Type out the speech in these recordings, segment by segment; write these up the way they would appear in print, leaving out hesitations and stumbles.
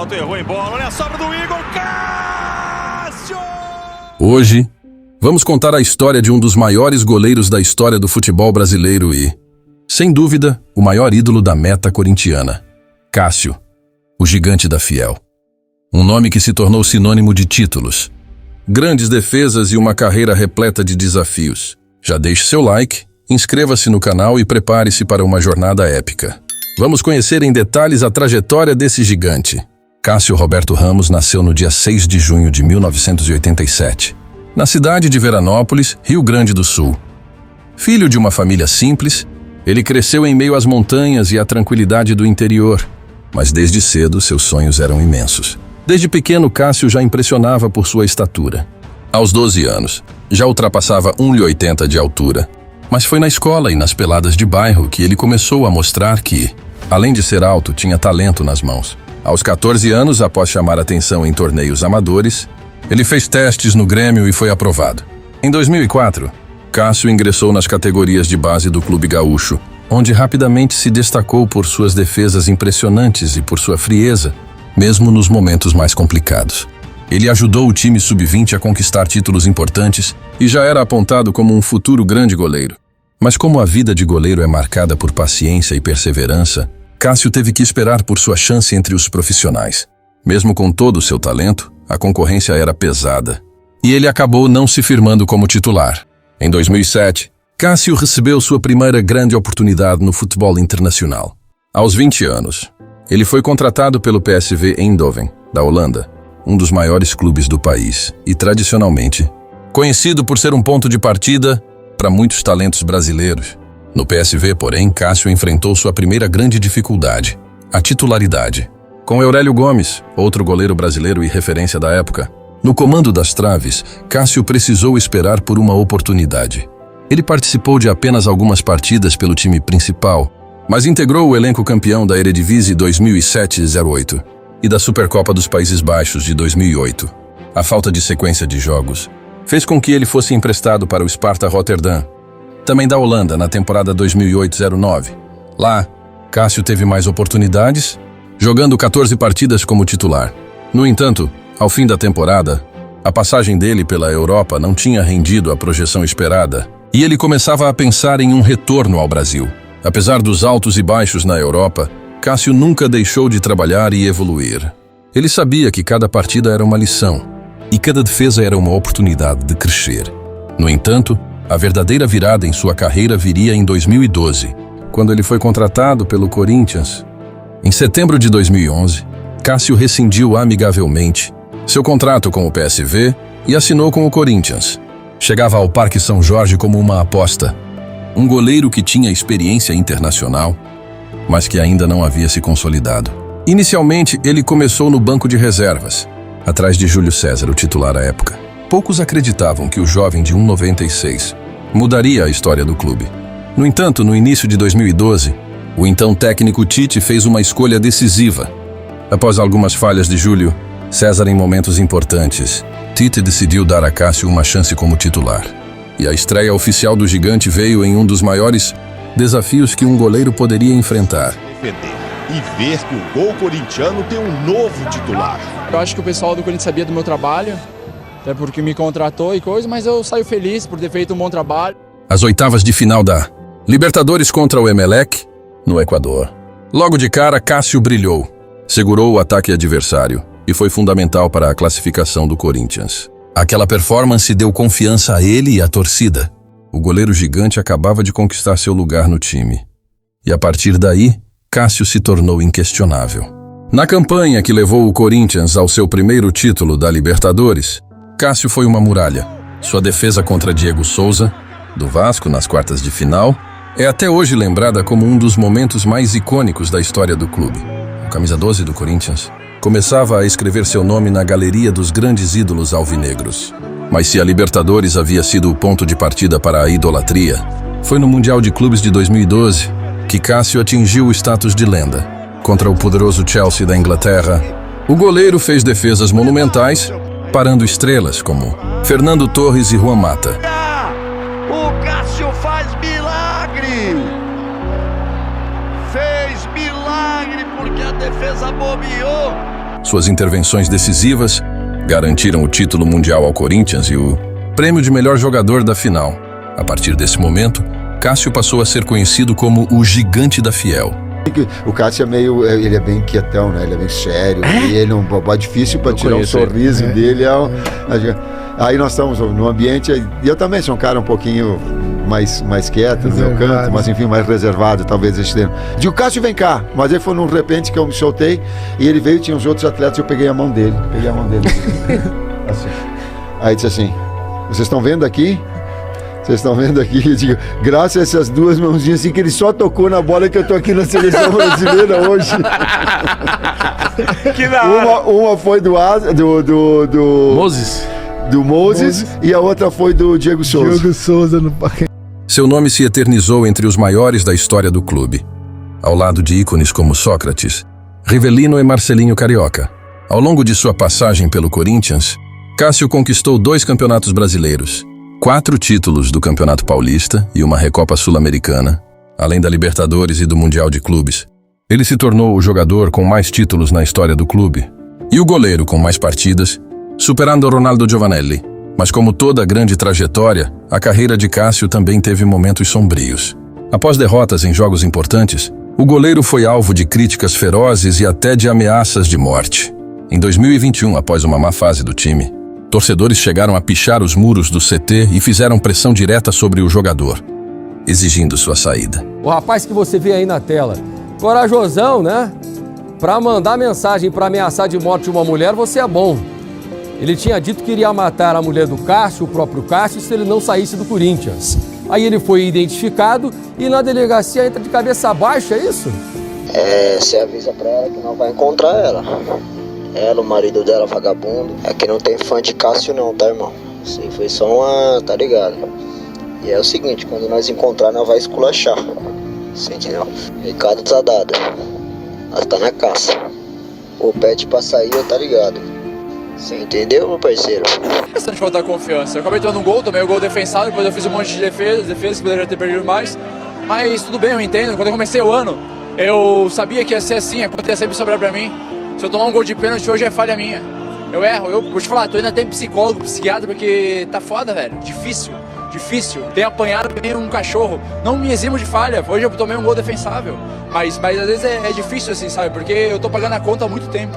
alto, errou em bola. Olha a sobra do Igor Cássio! Hoje, vamos contar a história de um dos maiores goleiros da história do futebol brasileiro e, sem dúvida, o maior ídolo da meta corintiana, Cássio, o gigante da Fiel. Um nome que se tornou sinônimo de títulos, grandes defesas e uma carreira repleta de desafios. Já deixe seu like, inscreva-se no canal e prepare-se para uma jornada épica. Vamos conhecer em detalhes a trajetória desse gigante. Cássio Roberto Ramos nasceu no dia 6 de junho de 1987, na cidade de Veranópolis, Rio Grande do Sul. Filho de uma família simples, ele cresceu em meio às montanhas e à tranquilidade do interior, mas desde cedo seus sonhos eram imensos. Desde pequeno, Cássio já impressionava por sua estatura. Aos 12 anos, já ultrapassava 1,80 de altura, mas foi na escola e nas peladas de bairro que ele começou a mostrar que, além de ser alto, tinha talento nas mãos. Aos 14 anos, após chamar atenção em torneios amadores, ele fez testes no Grêmio e foi aprovado. Em 2004, Cássio ingressou nas categorias de base do Clube Gaúcho, onde rapidamente se destacou por suas defesas impressionantes e por sua frieza, mesmo nos momentos mais complicados. Ele ajudou o time sub-20 a conquistar títulos importantes e já era apontado como um futuro grande goleiro. Mas como a vida de goleiro é marcada por paciência e perseverança, Cássio teve que esperar por sua chance entre os profissionais. Mesmo com todo o seu talento, a concorrência era pesada, e ele acabou não se firmando como titular. Em 2007, Cássio recebeu sua primeira grande oportunidade no futebol internacional. Aos 20 anos, ele foi contratado pelo PSV Eindhoven, da Holanda, um dos maiores clubes do país e, tradicionalmente, conhecido por ser um ponto de partida para muitos talentos brasileiros. No PSV, porém, Cássio enfrentou sua primeira grande dificuldade, a titularidade. Com Aurélio Gomes, outro goleiro brasileiro e referência da época, no comando das traves, Cássio precisou esperar por uma oportunidade. Ele participou de apenas algumas partidas pelo time principal, mas integrou o elenco campeão da Eredivisie 2007-08 e da Supercopa dos Países Baixos de 2008. A falta de sequência de jogos fez com que ele fosse emprestado para o Sparta Rotterdam, também da Holanda, na temporada 2008-09. Lá, Cássio teve mais oportunidades, jogando 14 partidas como titular. No entanto, ao fim da temporada, a passagem dele pela Europa não tinha rendido a projeção esperada, e ele começava a pensar em um retorno ao Brasil. Apesar dos altos e baixos na Europa, Cássio nunca deixou de trabalhar e evoluir. Ele sabia que cada partida era uma lição, e cada defesa era uma oportunidade de crescer. No entanto, a verdadeira virada em sua carreira viria em 2012, quando ele foi contratado pelo Corinthians. Em setembro de 2011, Cássio rescindiu amigavelmente seu contrato com o PSV e assinou com o Corinthians. Chegava ao Parque São Jorge como uma aposta, um goleiro que tinha experiência internacional, mas que ainda não havia se consolidado. Inicialmente, ele começou no banco de reservas, atrás de Júlio César, o titular à época. Poucos acreditavam que o jovem de 1,96 mudaria a história do clube. No entanto, no início de 2012, o então técnico Tite fez uma escolha decisiva. Após algumas falhas de Júlio César em momentos importantes, Tite decidiu dar a Cássio uma chance como titular. E a estreia oficial do gigante veio em um dos maiores desafios que um goleiro poderia enfrentar. E ver que o gol corintiano tem um novo titular. Eu acho que o pessoal do Corinthians sabia do meu trabalho, até porque me contratou e coisa, mas eu saio feliz por ter feito um bom trabalho. As oitavas de final da Libertadores contra o Emelec, no Equador. Logo de cara, Cássio brilhou, segurou o ataque adversário e foi fundamental para a classificação do Corinthians. Aquela performance deu confiança a ele e à torcida. O goleiro gigante acabava de conquistar seu lugar no time. E a partir daí, Cássio se tornou inquestionável. Na campanha que levou o Corinthians ao seu primeiro título da Libertadores, Cássio foi uma muralha. Sua defesa contra Diego Souza, do Vasco, nas quartas de final, é até hoje lembrada como um dos momentos mais icônicos da história do clube. O camisa 12 do Corinthians começava a escrever seu nome na galeria dos grandes ídolos alvinegros. Mas se a Libertadores havia sido o ponto de partida para a idolatria, foi no Mundial de Clubes de 2012 que Cássio atingiu o status de lenda. Contra o poderoso Chelsea da Inglaterra, o goleiro fez defesas monumentais, parando estrelas como Fernando Torres e Juan Mata. O Cássio faz milagre! Fez milagre porque a defesa bobeou. Suas intervenções decisivas garantiram o título mundial ao Corinthians e o prêmio de melhor jogador da final. A partir desse momento, Cássio passou a ser conhecido como o Gigante da Fiel. O Cássio ele é bem quietão, né? Ele é bem sério. E ele é difícil para tirar o sorriso dele. Aí nós estamos no ambiente, e eu também sou um cara um pouquinho mais quieto no meu canto, mas enfim, mais reservado, talvez esse termo. Digo, Cássio, vem cá. Mas aí foi num repente que eu me soltei, e ele veio, tinha os outros atletas, e eu peguei a mão dele. Assim. Aí disse assim, vocês estão vendo aqui? Vocês estão vendo aqui? Eu digo, graças a essas duas mãozinhas assim, que ele só tocou na bola, que eu tô aqui na seleção brasileira hoje. Que da hora. Uma foi do Moses e a outra foi do Diego Souza. Seu nome se eternizou entre os maiores da história do clube, ao lado de ícones como Sócrates, Rivelino e Marcelinho Carioca. Ao longo de sua passagem pelo Corinthians, Cássio conquistou 2 campeonatos brasileiros, 4 títulos do Campeonato Paulista e uma Recopa Sul-Americana, além da Libertadores e do Mundial de Clubes. Ele se tornou o jogador com mais títulos na história do clube e o goleiro com mais partidas, superando Ronaldo Giovanelli. Mas como toda grande trajetória, a carreira de Cássio também teve momentos sombrios. Após derrotas em jogos importantes, o goleiro foi alvo de críticas ferozes e até de ameaças de morte. Em 2021, após uma má fase do time, torcedores chegaram a pichar os muros do CT e fizeram pressão direta sobre o jogador, exigindo sua saída. O rapaz que você vê aí na tela, corajosão, né? Pra mandar mensagem pra ameaçar de morte uma mulher, você é bom. Ele tinha dito que iria matar a mulher do Cássio, o próprio Cássio, se ele não saísse do Corinthians. Aí ele foi identificado e na delegacia entra de cabeça baixa, é isso? Você avisa pra ela que não vai encontrar ela. Ela, o marido dela, vagabundo. Aqui não tem fã de Cássio não, tá, irmão? Isso aí foi só uma, tá ligado? E é o seguinte, quando nós encontrar, nós vai esculachar. Você entendeu? Recado tá dado. Nós tá na caça. O pet pra sair, tá ligado? Você entendeu, meu parceiro? Questão de faltar confiança. Eu acabei tomando um gol, tomei o gol defensável, depois eu fiz um monte de defesas que poderia ter perdido mais. Mas tudo bem, eu entendo. Quando eu comecei o ano, eu sabia que ia ser assim, ia sempre sobrar pra mim. Se eu tomar um gol de pênalti hoje é falha minha. Eu erro, vou te falar, tô indo até em psicólogo, psiquiatra, porque tá foda, velho. Difícil. Tenho apanhado também um cachorro. Não me eximo de falha, hoje eu tomei um gol defensável. Mas às vezes é difícil assim, sabe? Porque eu tô pagando a conta há muito tempo.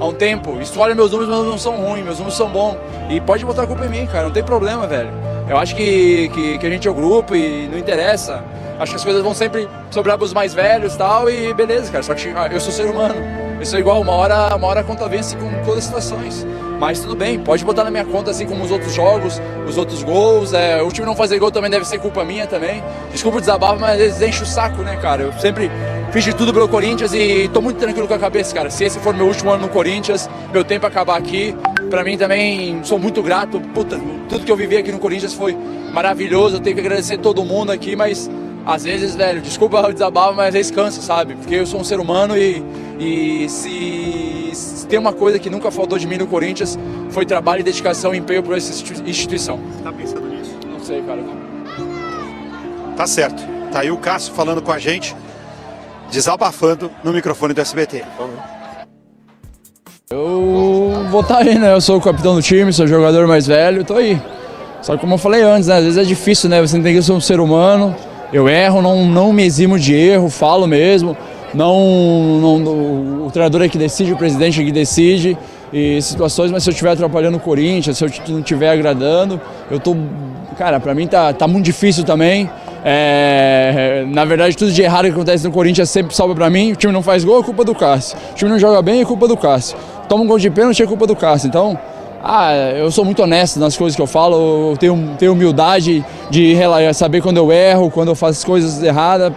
Há um tempo. E se tu olha meus números não são ruins, meus números são bons. E pode botar a culpa em mim, cara, não tem problema, velho. Eu acho que a gente é o grupo e não interessa. Acho que as coisas vão sempre sobrar pros mais velhos e tal, e beleza, cara. Só que eu sou ser humano. Eu sou igual, uma hora a conta vence com todas as situações. Mas tudo bem, pode botar na minha conta assim como os outros jogos, os outros gols. O time não fazer gol também deve ser culpa minha também. Desculpa o desabafo, mas às vezes enche o saco, né, cara? Eu sempre fiz de tudo pelo Corinthians e tô muito tranquilo com a cabeça, cara. Se esse for meu último ano no Corinthians, meu tempo acabar aqui, pra mim também sou muito grato. Puta, tudo que eu vivi aqui no Corinthians foi maravilhoso. Eu tenho que agradecer todo mundo aqui, mas às vezes, velho, desculpa o desabafo, mas às vezes cansa, sabe? Porque eu sou um ser humano e se tem uma coisa que nunca faltou de mim no Corinthians, foi trabalho e dedicação e empenho por essa instituição. Tá pensando nisso? Não sei, cara. Tá certo. Tá aí o Cássio falando com a gente, desabafando no microfone do SBT. Eu vou estar aí, né? Eu sou o capitão do time, sou o jogador mais velho, tô aí. Só que como eu falei antes, né? Às vezes é difícil, né? Você tem que ser um ser humano. Eu erro, não me eximo de erro, falo mesmo. O treinador é que decide, o presidente é que decide e situações, mas se eu estiver atrapalhando o Corinthians, se eu não estiver agradando, eu tô... Cara, pra mim tá muito difícil também. Na verdade, tudo de errado que acontece no Corinthians sempre sobra pra mim. O time não faz gol, é culpa do Cássio. O time não joga bem, é culpa do Cássio. Toma um gol de pênalti, é culpa do Cássio. Então, eu sou muito honesto nas coisas que eu falo. Eu tenho humildade de saber quando eu erro, quando eu faço coisas erradas.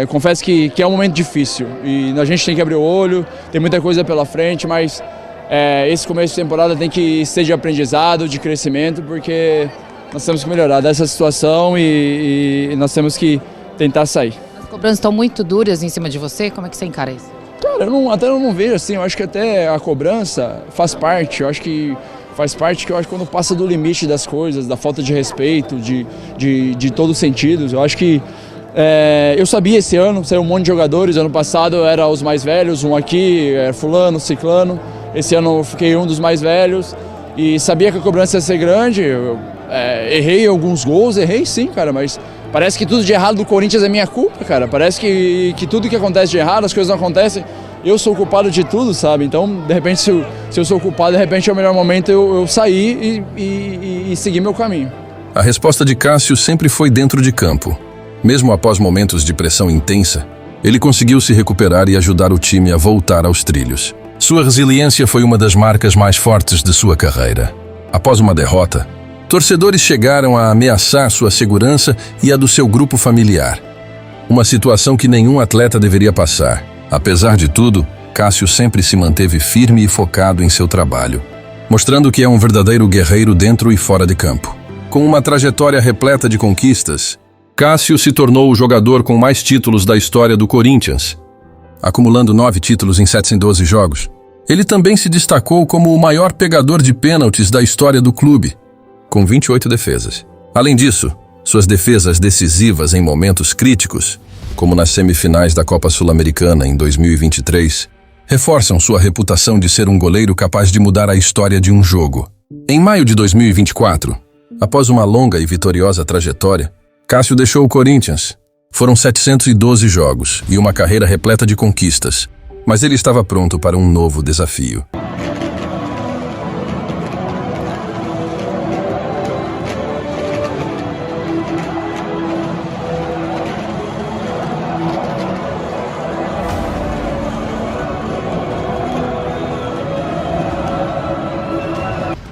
Confesso que é um momento difícil e a gente tem que abrir o olho, tem muita coisa pela frente, mas esse começo de temporada tem que ser de aprendizado, de crescimento, porque nós temos que melhorar dessa situação e nós temos que tentar sair. As cobranças estão muito duras em cima de você, como é que você encara isso? Cara, eu não vejo assim, eu acho que até a cobrança faz parte, eu acho que faz parte que eu acho quando passa do limite das coisas, da falta de respeito, de todos os sentidos, eu acho que Eu sabia esse ano, saiu um monte de jogadores, ano passado era os mais velhos, um aqui, fulano, ciclano. Esse ano eu fiquei um dos mais velhos e sabia que a cobrança ia ser grande. Errei alguns gols, errei sim, cara, mas parece que tudo de errado do Corinthians é minha culpa, cara. Parece que tudo que acontece de errado, as coisas não acontecem, eu sou o culpado de tudo, sabe? Então, de repente, se eu sou o culpado, de repente é o melhor momento eu sair e seguir meu caminho. A resposta de Cássio sempre foi dentro de campo. Mesmo após momentos de pressão intensa, ele conseguiu se recuperar e ajudar o time a voltar aos trilhos. Sua resiliência foi uma das marcas mais fortes de sua carreira. Após uma derrota, torcedores chegaram a ameaçar sua segurança e a do seu grupo familiar. Uma situação que nenhum atleta deveria passar. Apesar de tudo, Cássio sempre se manteve firme e focado em seu trabalho, mostrando que é um verdadeiro guerreiro dentro e fora de campo. Com uma trajetória repleta de conquistas, Cássio se tornou o jogador com mais títulos da história do Corinthians, acumulando 9 títulos em 712 jogos. Ele também se destacou como o maior pegador de pênaltis da história do clube, com 28 defesas. Além disso, suas defesas decisivas em momentos críticos, como nas semifinais da Copa Sul-Americana em 2023, reforçam sua reputação de ser um goleiro capaz de mudar a história de um jogo. Em maio de 2024, após uma longa e vitoriosa trajetória, Cássio deixou o Corinthians. Foram 712 jogos e uma carreira repleta de conquistas, mas ele estava pronto para um novo desafio.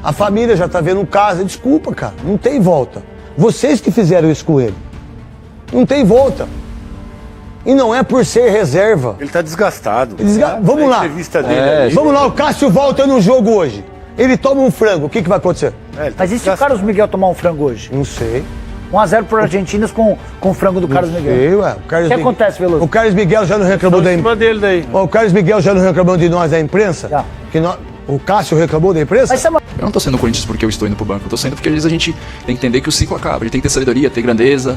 A família já tá vendo o caso. Desculpa, cara, não tem volta. Vocês que fizeram isso com ele. Não tem volta. E não é por ser reserva. Ele tá desgastado. Vamos lá. Vamos lá, o Cássio volta no jogo hoje. Ele toma um frango, o que vai acontecer? Mas e se o Carlos Miguel tomar um frango hoje? Não sei. 1-0 pro Argentinos com o frango do Carlos Miguel. Sei, ué. O que acontece, Veloso? O Carlos Miguel já não reclamou da imprensa. O Carlos Miguel já não reclamou de nós da imprensa? Já. O Cássio reclamou da imprensa? Eu não tô sendo Corinthians porque eu estou indo pro banco, eu tô sendo porque às vezes a gente tem que entender que o ciclo acaba, a gente tem que ter sabedoria, ter grandeza,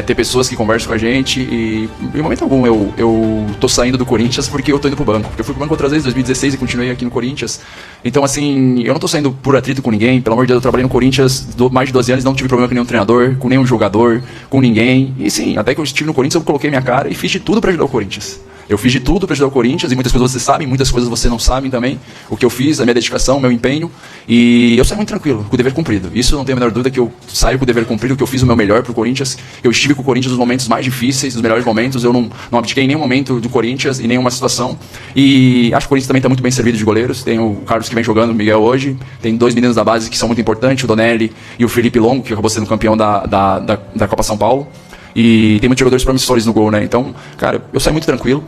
ter pessoas que conversam com a gente e em momento algum eu tô saindo do Corinthians porque eu tô indo pro banco, porque eu fui pro banco outras vezes em 2016 e continuei aqui no Corinthians. Então assim, eu não tô saindo por atrito com ninguém, pelo amor de Deus, eu trabalhei no Corinthians mais de 12 anos, não tive problema com nenhum treinador, com nenhum jogador, com ninguém. E sim, até que eu estive no Corinthians eu coloquei minha cara e fiz de tudo pra ajudar o Corinthians. Eu fiz de tudo para ajudar o Corinthians e muitas coisas vocês sabem, muitas coisas vocês não sabem também. O que eu fiz, a minha dedicação, o meu empenho. E eu saio muito tranquilo, com o dever cumprido. Isso não tenho a menor dúvida que eu saio com o dever cumprido, que eu fiz o meu melhor pro Corinthians. Eu estive com o Corinthians nos momentos mais difíceis, nos melhores momentos. Eu não abdiquei em nenhum momento do Corinthians, em nenhuma situação. E acho que o Corinthians também está muito bem servido de goleiros. Tem o Carlos que vem jogando, o Miguel hoje. Tem 2 meninos da base que são muito importantes, o Donelli e o Felipe Longo, que acabou sendo campeão da Copa São Paulo. E tem muitos jogadores promissores no gol, né? Então, cara, eu saio muito tranquilo.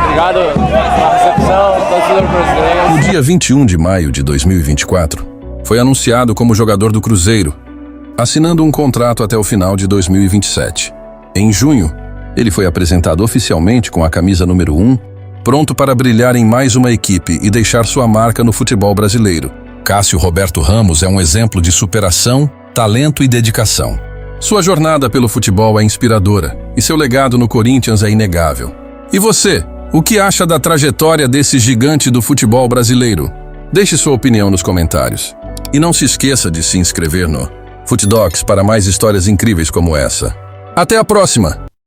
Obrigado pela recepção, torcedor brasileiro. No dia 21 de maio de 2024, foi anunciado como jogador do Cruzeiro, assinando um contrato até o final de 2027. Em junho, ele foi apresentado oficialmente com a camisa número 1, pronto para brilhar em mais uma equipe e deixar sua marca no futebol brasileiro. Cássio Roberto Ramos é um exemplo de superação, talento e dedicação. Sua jornada pelo futebol é inspiradora e seu legado no Corinthians é inegável. E você, o que acha da trajetória desse gigante do futebol brasileiro? Deixe sua opinião nos comentários. E não se esqueça de se inscrever no FutDocs para mais histórias incríveis como essa. Até a próxima!